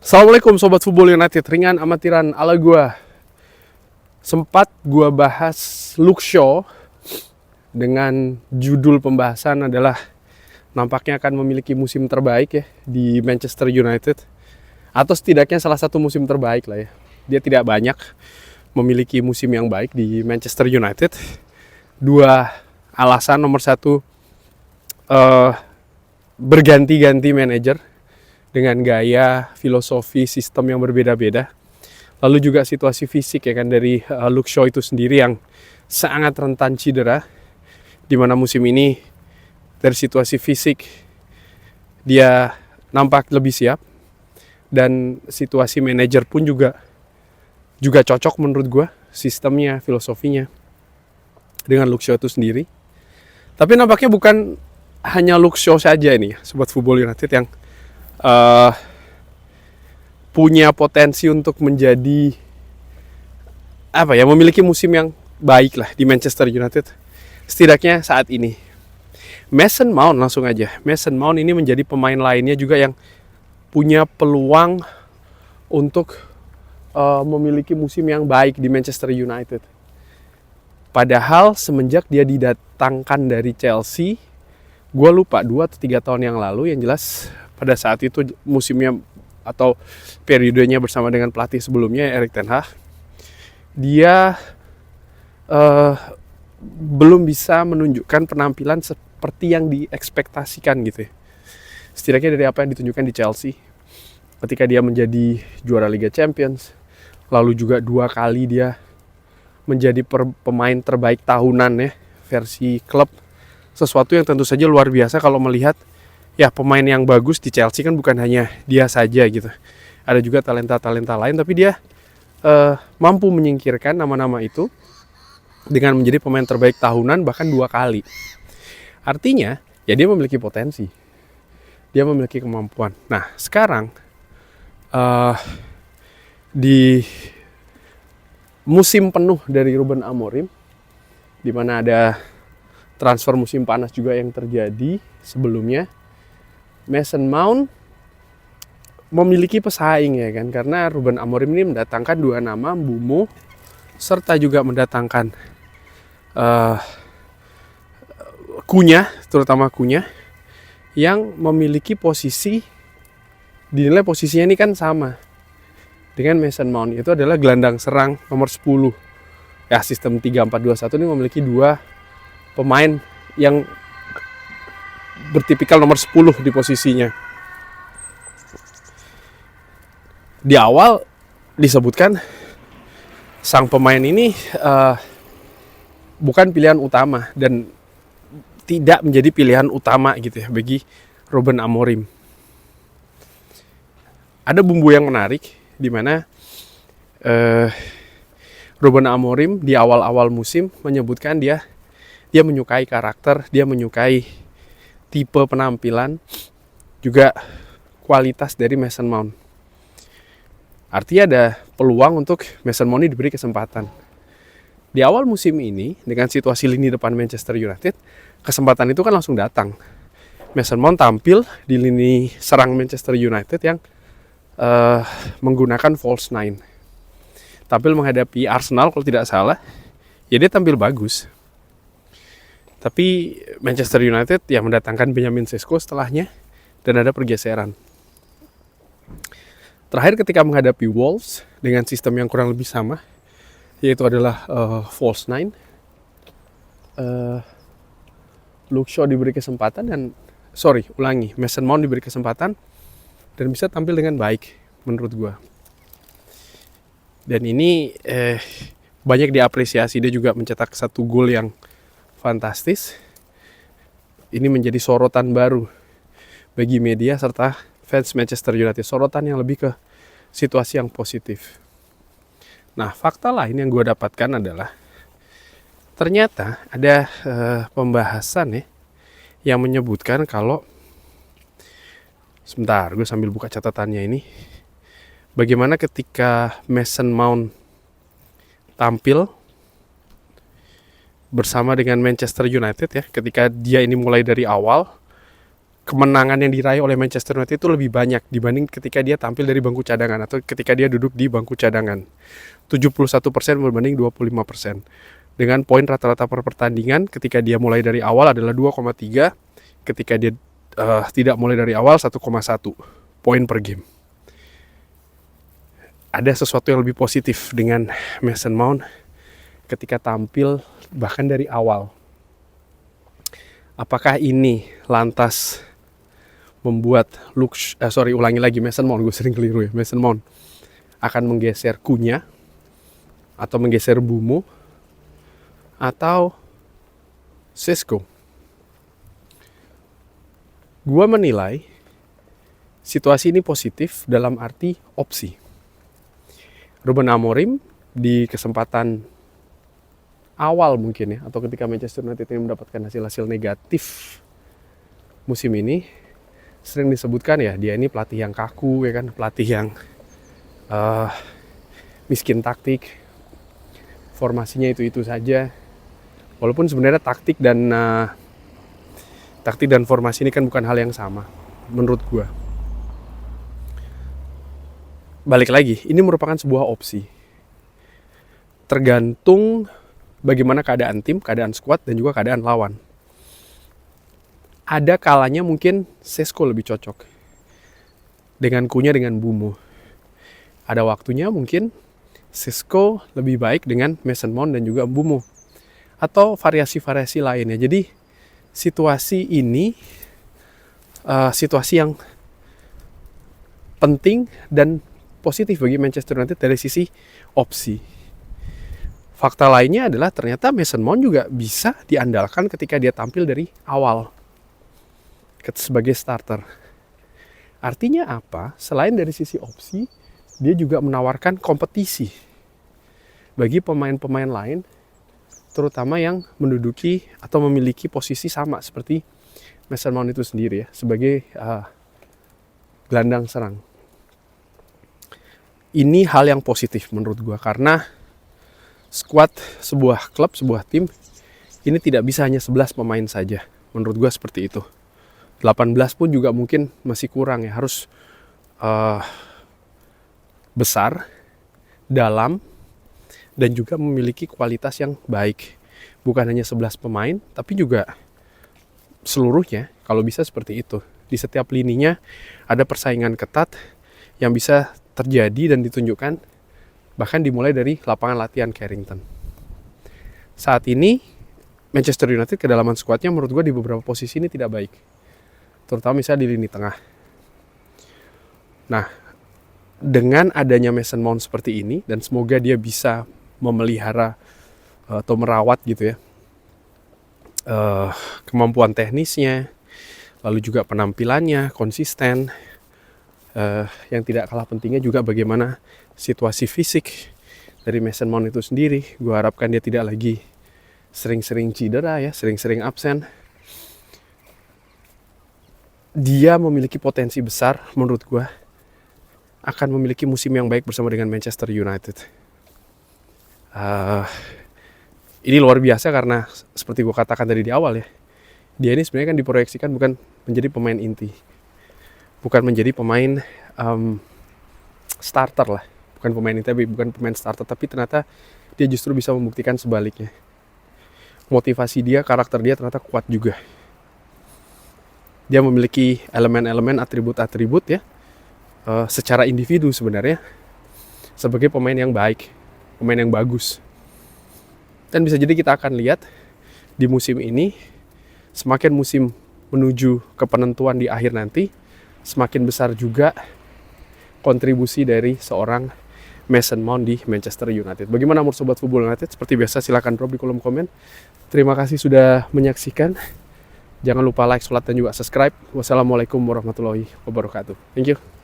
Assalamualaikum Sobat Football United, ringan amatiran ala gua. Sempat gua bahas Luke Shaw dengan judul pembahasan adalah nampaknya akan memiliki musim terbaik ya di Manchester United. Atau setidaknya salah satu musim terbaik lah ya. Dia tidak banyak memiliki musim yang baik di Manchester United. Dua alasan, nomor satu, berganti-ganti manajer dengan gaya, filosofi, sistem yang berbeda-beda. Lalu juga situasi fisik ya kan dari Luke Shaw itu sendiri yang sangat rentan cedera. Di mana musim ini dari situasi fisik dia nampak lebih siap, dan situasi manajer pun juga cocok menurut gue, sistemnya, filosofinya dengan Luke Shaw itu sendiri. Tapi nampaknya bukan hanya Luke Shaw saja ini, Sobat Football United, yang punya potensi untuk menjadi memiliki musim yang baik lah di Manchester United setidaknya saat ini. Mason Mount, langsung aja, Mason Mount ini menjadi pemain lainnya juga yang punya peluang untuk memiliki musim yang baik di Manchester United. Padahal semenjak dia didatangkan dari Chelsea, gue lupa 2 atau 3 tahun yang lalu, yang jelas pada saat itu musimnya atau periodenya bersama dengan pelatih sebelumnya Erik ten Hag, dia belum bisa menunjukkan penampilan seperti yang diekspektasikan gitu ya. Setidaknya dari apa yang ditunjukkan di Chelsea ketika dia menjadi juara Liga Champions, lalu juga 2 kali dia menjadi pemain terbaik tahunan ya versi klub. Sesuatu yang tentu saja luar biasa kalau melihat ya pemain yang bagus di Chelsea kan bukan hanya dia saja gitu. Ada juga talenta-talenta lain, tapi dia mampu menyingkirkan nama-nama itu dengan menjadi pemain terbaik tahunan bahkan 2 kali. Artinya ya dia memiliki potensi, dia memiliki kemampuan. Nah sekarang di musim penuh dari Ruben Amorim, di mana ada transfer musim panas juga yang terjadi sebelumnya, Mason Mount memiliki pesaing ya kan, karena Ruben Amorim ini mendatangkan 2 nama, Mbeumo, serta juga mendatangkan Cunha, terutama Cunha, yang memiliki posisi, dinilai posisinya ini kan sama dengan Mason Mount, itu adalah gelandang serang nomor 10. Ya, sistem 3-4-2-1 ini memiliki 2 pemain yang bertipikal nomor 10 di posisinya. Di awal disebutkan sang pemain ini bukan pilihan utama dan tidak menjadi pilihan utama gitu ya bagi Ruben Amorim. Ada bumbu yang menarik di mana Ruben Amorim di awal-awal musim menyebutkan dia menyukai karakter, dia menyukai tipe penampilan, juga kualitas dari Mason Mount. Artinya ada peluang untuk Mason Mount diberi kesempatan. Di awal musim ini, dengan situasi lini depan Manchester United, kesempatan itu kan langsung datang. Mason Mount tampil di lini serang Manchester United yang menggunakan false 9. Tampil menghadapi Arsenal kalau tidak salah, ya dia tampil bagus. Tapi Manchester United yang mendatangkan Benjamin Sesko setelahnya, dan ada pergeseran. Terakhir ketika menghadapi Wolves dengan sistem yang kurang lebih sama, yaitu adalah false 9, Luke Shaw diberi kesempatan Mason Mount diberi kesempatan dan bisa tampil dengan baik menurut gue. Dan ini banyak diapresiasi, dia juga mencetak 1 gol yang fantastis. Ini menjadi sorotan baru bagi media serta fans Manchester United, sorotan yang lebih ke situasi yang positif. Nah, fakta lain yang gue dapatkan adalah ternyata ada pembahasan ya yang menyebutkan kalau, sebentar gue sambil buka catatannya ini, bagaimana ketika Mason Mount tampil bersama dengan Manchester United ya, ketika dia ini mulai dari awal kemenangan yang diraih oleh Manchester United itu lebih banyak dibanding ketika dia tampil dari bangku cadangan atau ketika dia duduk di bangku cadangan. 71% berbanding 25%. Dengan poin rata-rata per pertandingan ketika dia mulai dari awal adalah 2,3, ketika dia tidak mulai dari awal 1,1 poin per game. Ada sesuatu yang lebih positif dengan Mason Mount ketika tampil bahkan dari awal. Apakah ini lantas membuat Mason Mount, gue sering keliru ya, Mason Mount akan menggeser Cunha atau menggeser Mbeumo atau Šeško? Gua menilai situasi ini positif dalam arti opsi. Ruben Amorim di kesempatan awal mungkin ya, atau ketika Manchester United ini mendapatkan hasil-hasil negatif musim ini, sering disebutkan ya, dia ini pelatih yang kaku ya kan, pelatih yang miskin taktik, formasinya itu saja. Walaupun sebenarnya taktik dan formasi ini kan bukan hal yang sama menurut gue. Balik lagi, ini merupakan sebuah opsi. Tergantung bagaimana keadaan tim, keadaan squad, dan juga keadaan lawan. Ada kalanya mungkin Šeško lebih cocok dengan Cunha, dengan Mbeumo. Ada waktunya mungkin Šeško lebih baik dengan Mason Mount dan juga Mbeumo. Atau variasi-variasi lainnya. Jadi situasi ini situasi yang penting dan positif bagi Manchester United dari sisi opsi. Fakta lainnya adalah ternyata Mason Mount juga bisa diandalkan ketika dia tampil dari awal sebagai starter. Artinya apa? Selain dari sisi opsi, dia juga menawarkan kompetisi bagi pemain-pemain lain, terutama yang menduduki atau memiliki posisi sama seperti Mason Mount itu sendiri ya, sebagai gelandang serang. Ini hal yang positif menurut gue, karena squad sebuah klub, sebuah tim ini tidak bisa hanya 11 pemain saja. Menurut gue seperti itu. 18 pun juga mungkin masih kurang ya, harus besar, dalam, dan juga memiliki kualitas yang baik. Bukan hanya 11 pemain, tapi juga seluruhnya kalau bisa seperti itu. Di setiap lininya ada persaingan ketat yang bisa terjadi dan ditunjukkan bahkan dimulai dari lapangan latihan Carrington. Saat ini Manchester United kedalaman skuadnya menurut gue di beberapa posisi ini tidak baik. Terutama misalnya di lini tengah. Nah, dengan adanya Mason Mount seperti ini, dan semoga dia bisa memelihara atau merawat gitu ya kemampuan teknisnya, lalu juga penampilannya konsisten, yang tidak kalah pentingnya juga bagaimana situasi fisik dari Mason Mount itu sendiri. Gue harapkan dia tidak lagi sering-sering cedera ya, sering-sering absen. Dia memiliki potensi besar menurut gue akan memiliki musim yang baik bersama dengan Manchester United. Ini luar biasa karena seperti gue katakan tadi di awal ya, dia ini sebenarnya kan diproyeksikan bukan menjadi pemain inti, bukan menjadi pemain starter lah, bukan pemain inti, bukan pemain starter, tapi ternyata dia justru bisa membuktikan sebaliknya. Motivasi dia, karakter dia ternyata kuat juga. Dia memiliki elemen-elemen, atribut-atribut ya, secara individu sebenarnya sebagai pemain yang baik, pemain yang bagus. Dan bisa jadi kita akan lihat di musim ini, semakin musim menuju ke penentuan di akhir nanti, semakin besar juga kontribusi dari seorang Mason Mount di Manchester United. Bagaimana menurut Sobat Football United? Seperti biasa silahkan drop di kolom komen. Terima kasih sudah menyaksikan. Jangan lupa like, share, dan juga subscribe. Wassalamualaikum warahmatullahi wabarakatuh. Thank you.